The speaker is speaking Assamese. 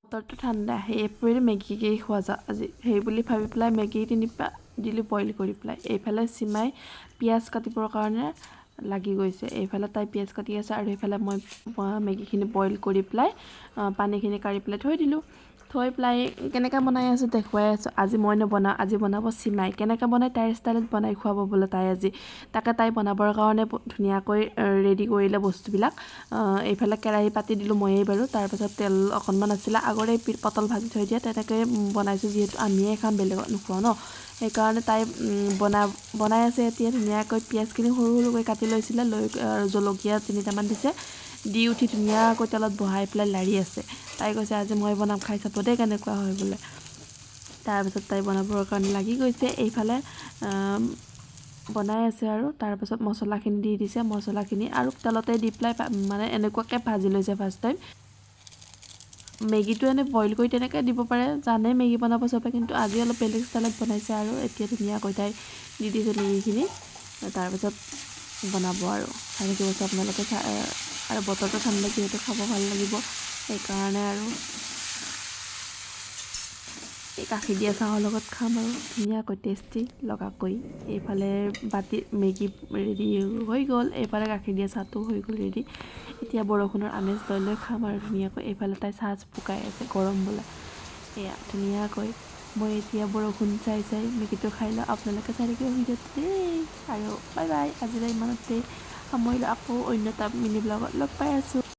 বতৰটো ঠাণ্ডা সেইবোৰে মেগীকে খোৱা যাওঁ আজি সেই বুলি ভাবি পেলাই মেগী তিনিপা দিলোঁ বইল কৰি পেলাই। এইফালে চিমাই পিঁয়াজ কাটিবৰ কাৰণে লাগি গৈছে। এইফালে তাই পিঁয়াজ কাটি আছে আৰু এইফালে মই মেগীখিনি বইল কৰি পেলাই পানীখিনি কাঢ়ি পেলাই থৈ দিলোঁ। থৈ পেলাই কেনেকৈ বনাই আছোঁ দেখুৱাই আছোঁ। আজি মই নবনাওঁ, আজি বনাব চিমাই। কেনেকৈ বনাই তাইৰ ষ্টাইলত বনাই খুৱাব বোলে তাই আজি। তাকে তাই বনাবৰ কাৰণে ধুনীয়াকৈ ৰেডি কৰিলে বস্তুবিলাক। এইফালে কেৰাহী পাতি দিলোঁ ময়েই বাৰু। তাৰপাছত তেল অকণমান আছিলে আগৰে পটল ভাজি থৈ দিয়া তেনেকৈ বনাইছোঁ, যিহেতু আমিয়ে খাম বেলেগত নোখোৱাওঁ ন। সেইকাৰণে তাই বনাই আছে এতিয়া ধুনীয়াকৈ। পিঁয়াজখিনি সৰু সৰুকৈ কাটি লৈছিলে, লৈ জলকীয়া 3টামান দিছে, দি উঠি ধুনীয়াকৈ তেলত বহাই পেলাই লাৰি আছে। তাই কৈছে আজি মই বনাম, খাই চাব দেই কেনেকুৱা হয় বোলে। তাৰপিছত তাই বনাবৰ কাৰণে লাগি গৈছে। এইফালে বনাই আছে আৰু তাৰপাছত মছলাখিনি দি দিছে। মছলাখিনি আৰু তেলতে দি পেলাই মানে এনেকুৱাকৈ ভাজি লৈছে ফাৰ্ষ্ট টাইম। মেগীটো এনে বইল কৰি তেনেকৈ দিব পাৰে, জানে মেগী বনাব চবে, কিন্তু আজি অলপ বেলেগ ষ্টাইলত বনাইছে আৰু। এতিয়া ধুনীয়াকৈ তাই দি দিছে মেগীখিনি। তাৰপিছত বনাব আৰু খাই থাকিব আপোনালোকে। আৰু বতৰটো ঠাণ্ডা যিহেতু খাব ভাল লাগিব, সেইকাৰণে আৰু এই গাখীৰ দিয়া চাহৰ লগত খাম আৰু ধুনীয়াকৈ টেষ্টি লগাকৈ। এইফালে বাতি মেগী ৰেডি হৈ গ'ল, এইফালে গাখীৰ দিয়া চাহটো হৈ গ'ল ৰেডি। এতিয়া বৰষুণৰ আমেজ লৈ লৈ খাম আৰু ধুনীয়াকৈ। এইফালে তাই চাহ পকাই আছে, গৰম বোলে। এয়া ধুনীয়াকৈ মই এতিয়া বৰষুণ চাই চাই মেগীটো খাই লওঁ। আপোনালোকে চাই থাকিব ভিডিঅ'টো দেই। আৰু বাই বাই, আজিলৈ ইমানতে সামৰিলোঁ। আকৌ অন্য এটা মিনি ব্লগত লগ পাই আছোঁ।